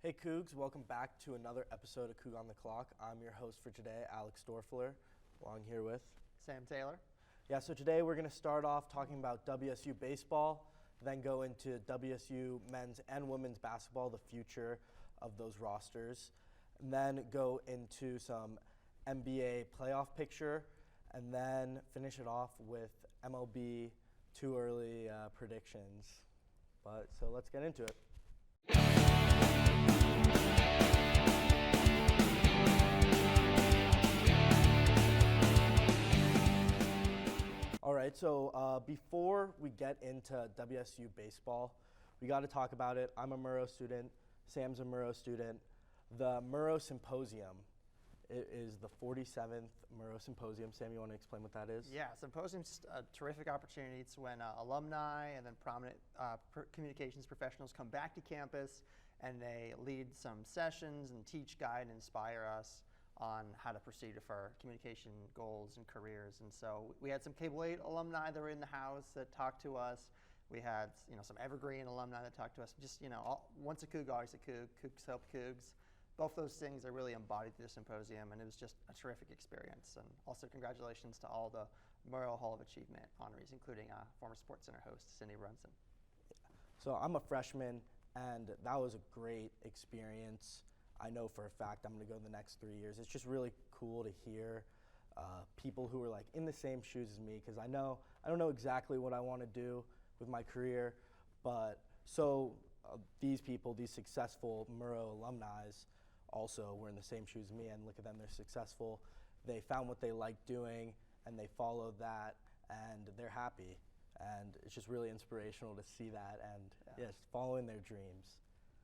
Hey Cougs, welcome back to another episode of Coug On the Clock. I'm your host for today, Alex Dorfler, along here with Sam Taylor. Yeah, so today we're going to start off talking about WSU baseball, then go into WSU men's and women's basketball, the future of those rosters, and then go into some NBA playoff picture, and then finish it off with MLB too early predictions. So let's get into it. All right, so before we get into WSU baseball, we got to talk about it. I'm a Murrow student. Sam's a Murrow student. The Murrow Symposium is the 47th Murrow Symposium. Sam, you want to explain what that is? Yeah, Symposium's just a terrific opportunity. It's when alumni and then prominent communications professionals come back to campus and they lead some sessions and teach, guide, and inspire us on how to proceed with our communication goals and careers. And so we had some Cable 8 alumni that were in the house that talked to us. We had some Evergreen alumni that talked to us. Just once a Coug, always a Coug. Cougs help Cougs. Both those things are really embodied through the symposium, and it was just a terrific experience. And also congratulations to all the Murrow Hall of Achievement honorees, including former Sports Center host Cindy Brunson. So I'm a freshman, and that was a great experience. I know for a fact I'm going to go the next 3 years. It's just really cool to hear people who are like in the same shoes as me, because I don't know exactly what I want to do with my career, but these people, these successful Murrow alumni, also were in the same shoes as me, and look at them, they're successful. They found what they like doing, and they followed that, and they're happy. And it's just really inspirational to see that, and just following their dreams.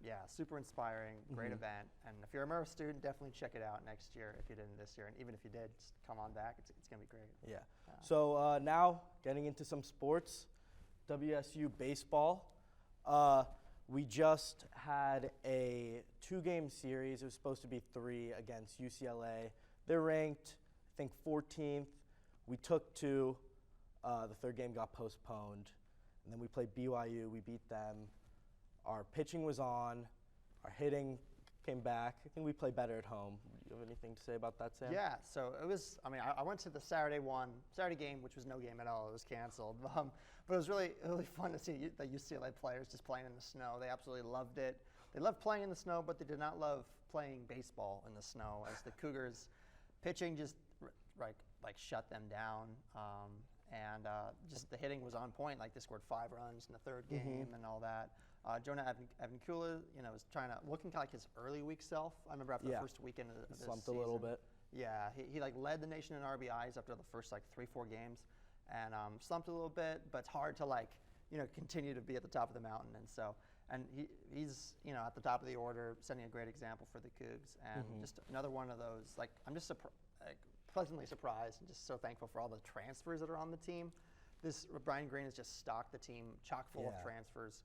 Yeah, super inspiring, great event. And if you're a Murrow student, definitely check it out next year if you didn't this year. And even if you did, just come on back. It's going to be great. Yeah. So now getting into some sports, WSU baseball. We just had a 2-game series. It was supposed to be 3 against UCLA. They're ranked, I think, 14th. We took 2. The third game got postponed. And then we played BYU. We beat them. Our pitching was on. Our hitting came back. I think we played better at home. Do you have anything to say about that, Sam? Yeah, so it was, I went to the Saturday game, which was no game at all. It was canceled. But it was really fun to see the UCLA players just playing in the snow. They absolutely loved it. They loved playing in the snow, but they did not love playing baseball in the snow, as the Cougars pitching just shut them down. And just the hitting was on point. Like, they scored 5 runs in the third game and all that. Jonah Avincula, was looking like his early week self. I remember after the first weekend of this slumped season, a little bit. Yeah, he led the nation in RBIs after the first 3-4 games, and slumped a little bit. But it's hard to continue to be at the top of the mountain. And he's at the top of the order, setting a great example for the Cougs. And just another one of those. I'm just pleasantly surprised and just so thankful for all the transfers that are on the team. Brian Green has just stocked the team chock full of transfers.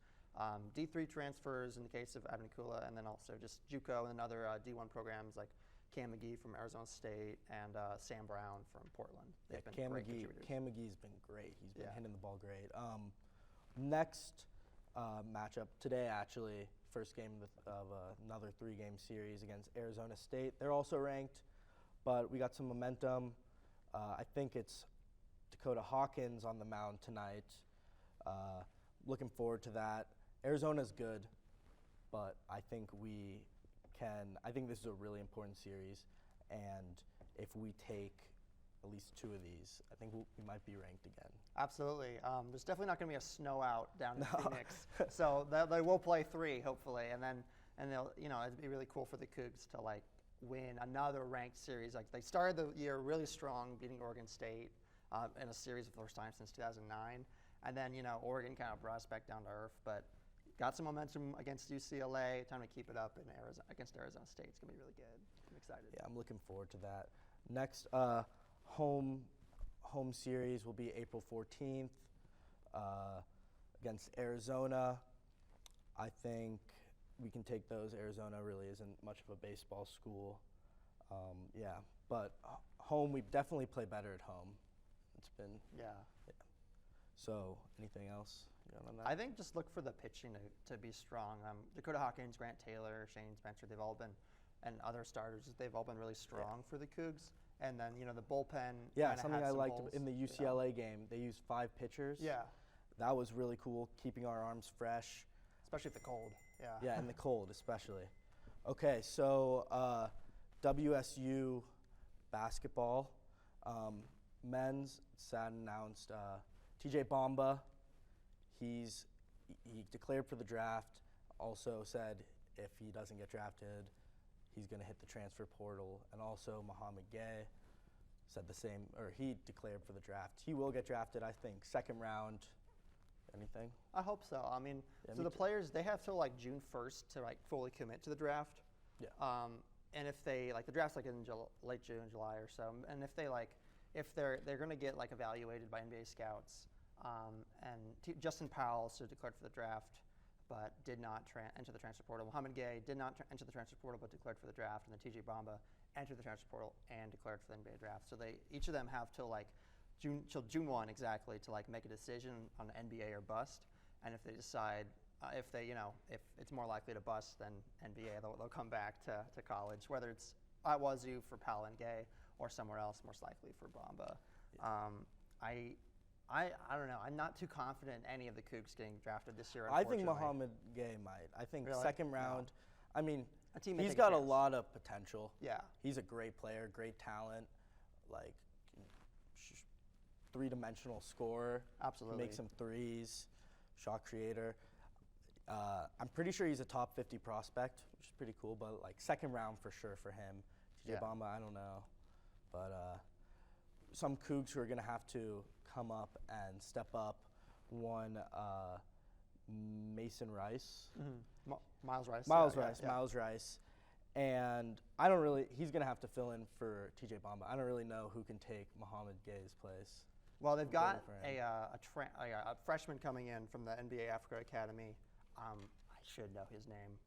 D3 transfers in the case of Avincula, and then also just JUCO and other D1 programs like Cam McGee from Arizona State and Sam Brown from Portland. They've been great contributors. Cam McGee's been great. He's been hitting the ball great. Next matchup today, actually, first game of another 3-game series against Arizona State. They're also ranked, but we got some momentum. I think it's Dakota Hawkins on the mound tonight. Looking forward to that. Arizona's good, but I think this is a really important series, and if we take at least 2 of these, I think we might be ranked again. Absolutely. There's definitely not going to be a snow out down in Phoenix, so they will play 3 hopefully, and they'll it'd be really cool for the Cougs to win another ranked series. They started the year really strong, beating Oregon State in a series for the first time since 2009, and then Oregon kind of brought us back down to earth, but got some momentum against UCLA. Time to keep it up against Arizona State. It's gonna be really good. I'm excited. Yeah, I'm looking forward to that. Next home series will be April 14th against Arizona. I think we can take those. Arizona really isn't much of a baseball school. But home, we definitely play better at home. It's been yeah. So anything else Good on that. I think just look for the pitching to be strong. Dakota Hawkins, Grant Taylor, Shane Spencer, they've all been, and other starters, they've all been really strong for the Cougs. And then, the bullpen. Yeah, kinda something had I some liked holes, in the UCLA game, they used 5 pitchers. Yeah, That was really cool, keeping our arms fresh. especially if the cold. Yeah. Yeah, in the cold especially. Okay, so WSU basketball. Men's sad announced TJ Bamba. He declared for the draft. Also said if he doesn't get drafted, he's going to hit the transfer portal. And also Muhammad Gay said the same, or he declared for the draft. He will get drafted, I think, second round. Anything? I hope so. I mean, Yeah, so me the too. players, they have till like June 1st to like fully commit to the draft. Yeah. And if they the draft's like in late June, July or so, and if they're going to get like evaluated by NBA scouts, and Justin Powell also declared for the draft, but did not enter the transfer portal. Muhammad Gay did not enter the transfer portal, but declared for the draft, and then TJ Bamba entered the transfer portal and declared for the NBA draft. So each of them have till June 1 exactly to like make a decision on NBA or bust. And if they decide if it's more likely to bust than NBA, they'll come back to college, whether it's at Wazzu for Powell and Gay or somewhere else, most likely for Bamba. I don't know. I'm not too confident in any of the Cougs getting drafted this year. I think unfortunately. Muhammad Gay might. I think Really? second No. round. I mean, A team may he's take got a chance. lot of potential. Yeah. He's a great player, great talent, like three-dimensional scorer. Absolutely. Make some threes, shot creator. I'm pretty sure he's a top 50 prospect, which is pretty cool. But like second round for sure for him. TJ Yeah. Bamba, I don't know, but some Cougs who are gonna have to come up and step up. One, Mason Rice. Mm-hmm. Miles Rice. Miles yeah, Rice, yeah. Miles Rice. And he's going to have to fill in for TJ Bamba. I don't really know who can take Muhammad Gay's place. Well, they've got for him. a freshman coming in from the NBA Africa Academy. I should know his name.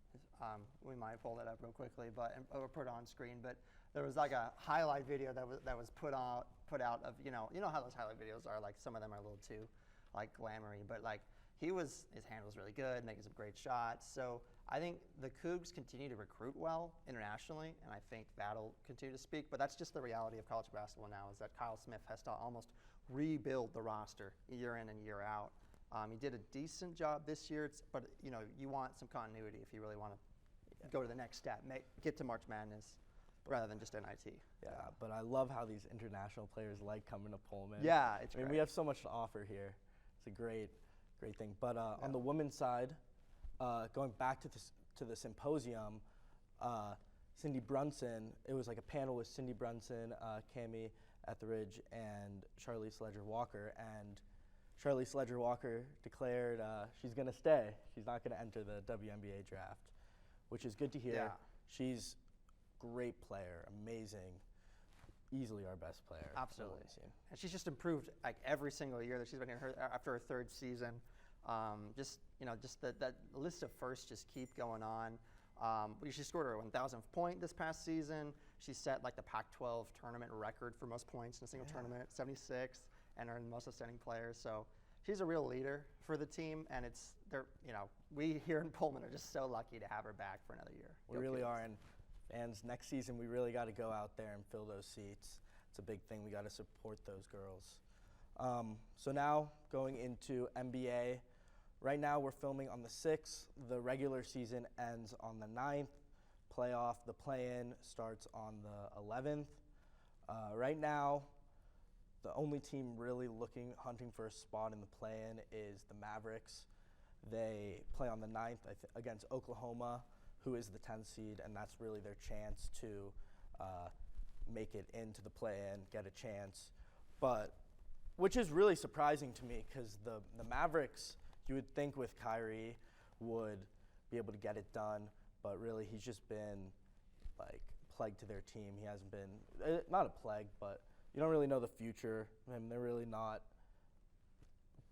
We might pull that up real quickly, or put it on screen. But there was like a highlight video that was put out of you know how those highlight videos are. Like some of them are a little too like glamoury, but like his hand was really good, making some great shots. So I think the Cougs continue to recruit well internationally, and I think that'll continue to speak. But that's just the reality of college basketball now, is that Kyle Smith has to almost rebuild the roster year in and year out. He did a decent job this year, but you want some continuity if you really want to go to the next step, get to March Madness rather than just NIT. Yeah, but I love how these international players like coming to Pullman. Yeah, it's I mean, great. we have so much to offer here. It's a great thing. But on the women's side, going back to the symposium, Cindy Brunson, it was like a panel with Cindy Brunson, Cammie Etheridge, and Charlize Ledger-Walker. And Charlize Ledger-Walker declared she's going to stay. She's not going to enter the WNBA draft, which is good to hear. Yeah. She's a great player, amazing, easily our best player. Absolutely. on the team. And she's just improved like every single year that she's been here. After her third season, just that list of firsts just keep going on. She scored her 1,000th point this past season. She set like the Pac-12 tournament record for most points in a single tournament, 76, and earned most outstanding players. So she's a real leader for the team, and we here in Pullman are just so lucky to have her back for another year. We Go really Cougs. are, and fans, next season we really got to go out there and fill those seats. It's a big thing. We got to support those girls. So now going into NBA. Right now we're filming on the 6th. The regular season ends on the 9th. The play-in starts on the 11th. Right now, the only team really hunting for a spot in the play-in is the Mavericks. They play on the 9th against Oklahoma, who is the 10th seed, and that's really their chance to make it into the play-in, get a chance. Which is really surprising to me, because the Mavericks, you would think with Kyrie, would be able to get it done, but really he's just been like plague to their team. He hasn't been, not a plague, but you don't really know the future. I mean, they're really not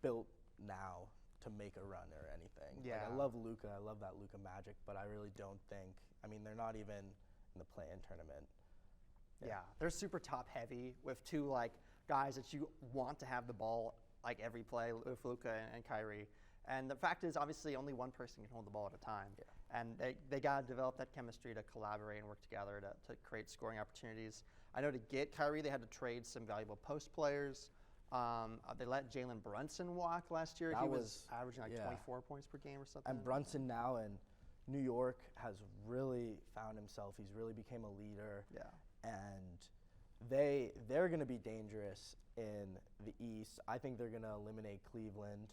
built now to make a run or anything. Yeah. Like, I love Luka. I love that Luka magic, but I really don't think. I mean, they're not even in the play-in tournament. Yeah, they're super top heavy with two like guys that you want to have the ball like every play with Luka and Kyrie, And the fact is, obviously, only one person can hold the ball at a time. Yeah. And they got to develop that chemistry to collaborate and work together to create scoring opportunities. I know to get Kyrie, they had to trade some valuable post players. They let Jalen Brunson walk last year. He was averaging like 24 points per game or something. And Brunson now in New York has really found himself. He's really became a leader. Yeah. And they're going to be dangerous in the East. I think they're going to eliminate Cleveland.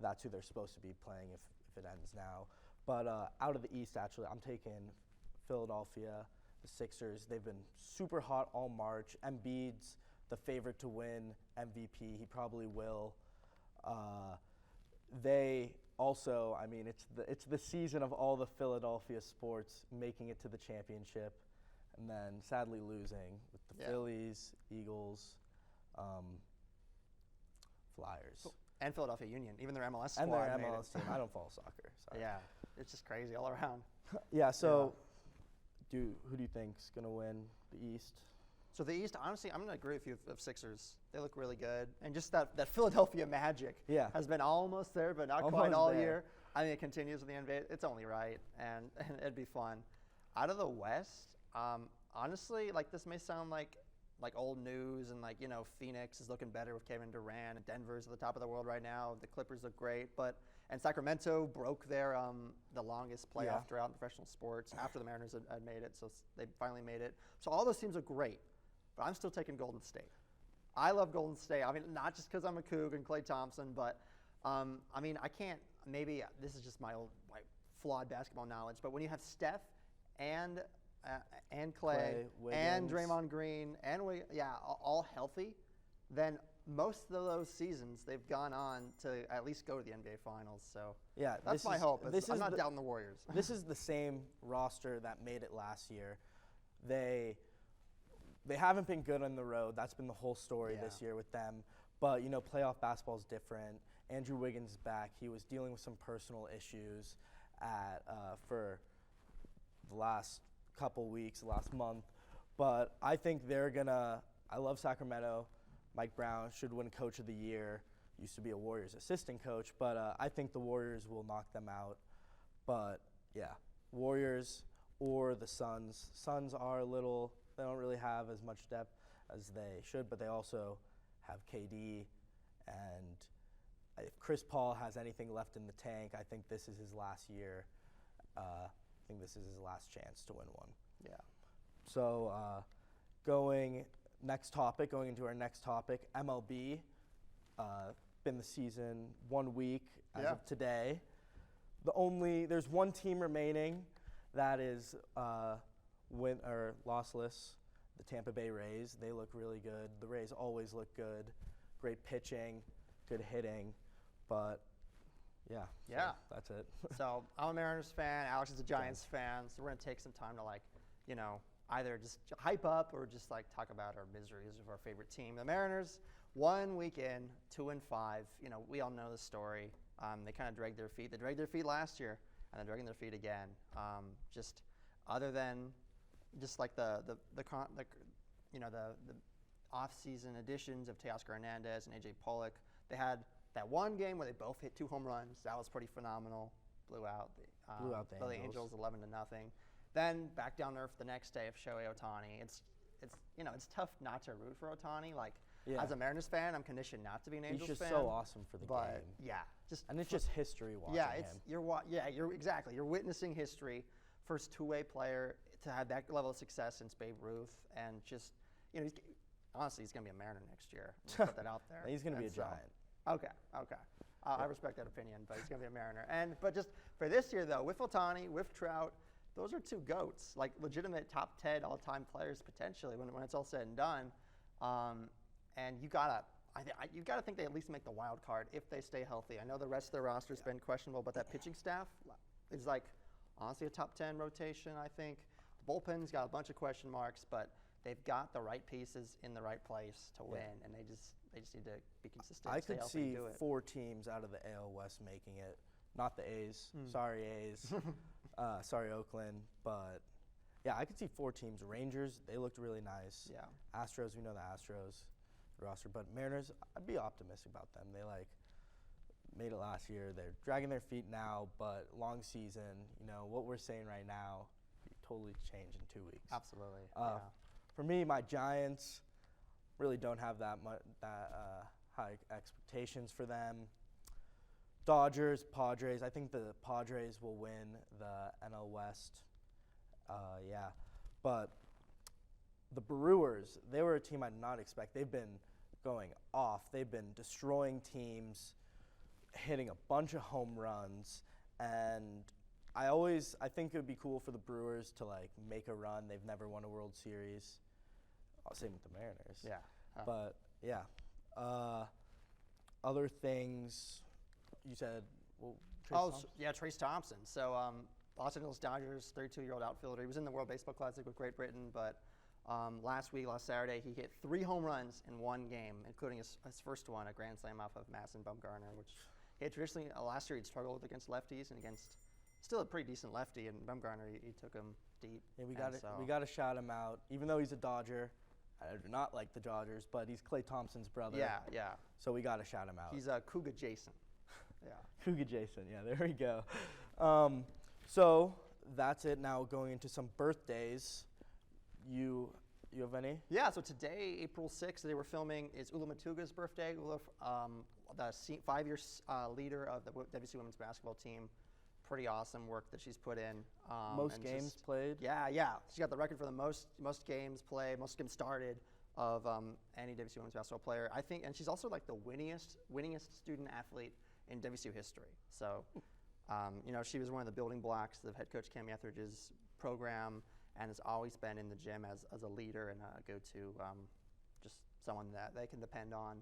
That's who they're supposed to be playing if it ends now. But out of the East, actually, I'm taking Philadelphia, the Sixers. They've been super hot all March. Embiid's the favorite to win MVP. He probably will. They also, I mean, it's the season of all the Philadelphia sports making it to the championship and then sadly losing with the Phillies, Eagles, Flyers. And Philadelphia Union, even their MLS squad. And their MLS team. I don't follow soccer. Sorry. Yeah, it's just crazy all around. Yeah, so who do you think's going to win the East? So the East, honestly, I'm going to agree with you of Sixers. They look really good. And just that Philadelphia magic has been almost there, but not quite all year. I think it continues with the NBA. It's only right, and it'd be fun. Out of the West, honestly, like this may sound like old news, and Phoenix is looking better with Kevin Durant, and Denver's at the top of the world right now. The Clippers look great, and Sacramento broke their the longest playoff drought in professional sports after the Mariners had made it, so they finally made it. So all those teams are great, but I'm still taking Golden State. I love Golden State. I mean, not just because I'm a Coug and Klay Thompson, but I mean, I can't. Maybe this is just my old flawed basketball knowledge, but when you have Steph and Klay and Draymond Green and all healthy, then most of those seasons they've gone on to at least go to the NBA Finals. So that's my hope. I'm not doubting the Warriors. This is the same roster that made it last year. They haven't been good on the road. That's been the whole story this year with them. But playoff basketball is different. Andrew Wiggins is back. He was dealing with some personal issues for the last couple weeks, last month. But I think they're gonna. I love Sacramento. Mike Brown should win Coach of the Year. Used to be a Warriors assistant coach, but I think the Warriors will knock them out. But Warriors or the Suns. Suns are they don't really have as much depth as they should, but they also have KD. And if Chris Paul has anything left in the tank, I think this is his last year. I think this is his last chance to win one. Yeah. So going into our next topic, MLB. Been the season 1 week as of today. There's one team remaining that is lossless. The Tampa Bay Rays. They look really good. The Rays always look good. Great pitching, good hitting, but so that's it. So I'm a Mariners fan. Alex is a Giants fan. So we're gonna take some time to either just hype up or just talk about our miseries of our favorite team, the Mariners. 1 week in, 2-5. We all know the story. They kind of dragged their feet. They dragged their feet last year, and they're dragging their feet again. Just other than just like the off-season additions of Teoscar Hernandez and AJ Pollock. They had that one game where they both hit 2 home runs. That was pretty phenomenal. Blew out the Angels 11-0. Then back down there for the next day of Shohei Ohtani. It's tough not to root for Ohtani. As a Mariners fan, I'm conditioned not to be an Angels fan. He's just so awesome for the game. Yeah, it's just history watching him. You're witnessing history. First two-way player to have that level of success since Babe Ruth, and just honestly, he's gonna be a Mariner next year. Let's put that out there. He's gonna be a Giant. Okay. I respect that opinion, but he's gonna be a Mariner. But just for this year though, with Ohtani, with Trout, those are 2 GOATs, legitimate top 10 all-time players potentially when it's all said and done. And you gotta think they at least make the wild card if they stay healthy. I know the rest of their roster's been questionable, but that pitching staff is honestly a top 10 rotation. I think the bullpen's got a bunch of question marks, but they've got the right pieces in the right place to win, and they just need to be consistent. I could see 4 teams out of the AL West making it. Not the A's. Sorry, A's. Sorry, Oakland. But I could see 4 teams. Rangers, they looked really nice. Yeah. Astros, we know the Astros roster, but Mariners, I'd be optimistic about them. made it last year. They're dragging their feet now, but long season, what we're saying right now totally change in 2 weeks. Absolutely. For me, my Giants really don't have that high expectations for them. Dodgers, Padres. I think the Padres will win the NL West. But the Brewers, they were a team I did not expect. They've been going off. They've been destroying teams, hitting a bunch of home runs, and I think it would be cool for the Brewers to make a run. They've never won a World Series. Same with the Mariners. Yeah. But yeah, other things you said. Well, Trace Thompson. So Los Angeles Dodgers, 32-year-old outfielder. He was in the World Baseball Classic with Great Britain, but last Saturday, he hit 3 home runs in one game, including his first one, a grand slam off of Madison Bumgarner, which he had traditionally, last year he'd struggled against lefties and against still a pretty decent lefty, and Bumgarner, he took him deep. Yeah, we got to shout him out, even though he's a Dodger. I do not like the Dodgers, but he's Klay Thompson's brother. Yeah. So we got to shout him out. He's Cougar Jason. Yeah. Cougar Jason, yeah, there we go. So that's it. Now going into some birthdays. You have any? Yeah, so today, April 6th, they were filming, is Ula Matuga's birthday. Ula, the 5-year leader of the WC women's basketball team. Pretty awesome work that she's put in. Most games played? Yeah. She got the record for the most games played, most games started of any WC women's basketball player. I think, and she's also the winningest student athlete in WCU history. So, she was one of the building blocks of head coach Cami Etheridge's program, and has always been in the gym as a leader and a go-to, just someone that they can depend on.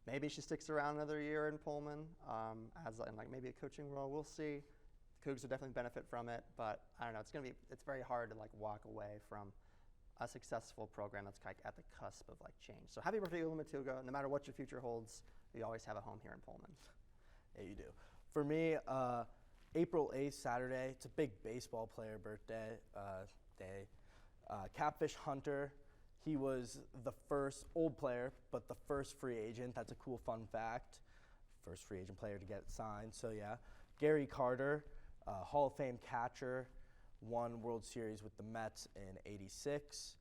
Maybe she sticks around another year in Pullman as in maybe a coaching role. We'll see. The Cougs will definitely benefit from it, but I don't know. It's very hard to walk away from a successful program that's at the cusp of change. So happy birthday, Ula Matuga. No matter what your future holds, you always have a home here in Pullman. Yeah, you do. For me, April 8th, Saturday, it's a big baseball player birthday day. Catfish Hunter, he was the first old player, but the first free agent. That's a cool fun fact. First free agent player to get signed, so yeah. Gary Carter, Hall of Fame catcher, won World Series with the Mets in '86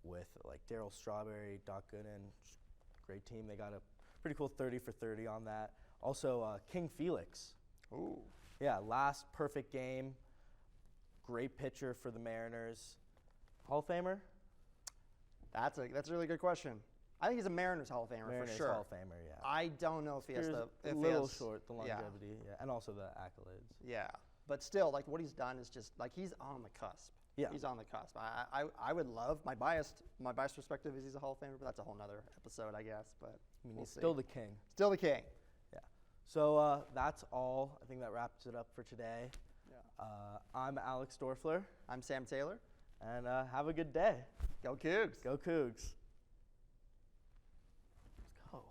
with Darryl Strawberry, Doc Gooden, great team. They got a pretty cool 30 for 30 on that. Also, King Felix. Ooh. Yeah, last perfect game. Great pitcher for the Mariners. Hall of Famer? That's a really good question. I think he's a Mariners Hall of Famer Mariners for sure. Hall of Famer, yeah. I don't know if he has a little short, the longevity, yeah, and also the accolades. Yeah, but still, what he's done is just he's on the cusp. Yeah, he's on the cusp. I would love my biased perspective is he's a Hall of Famer, but that's a whole nother episode, I guess. But he's still the king. Still the king. Yeah. So that's all. I think that wraps it up for today. Yeah. I'm Alex Dorfler. I'm Sam Taylor. And have a good day. Go Cougs. Go Cougs. Let's go.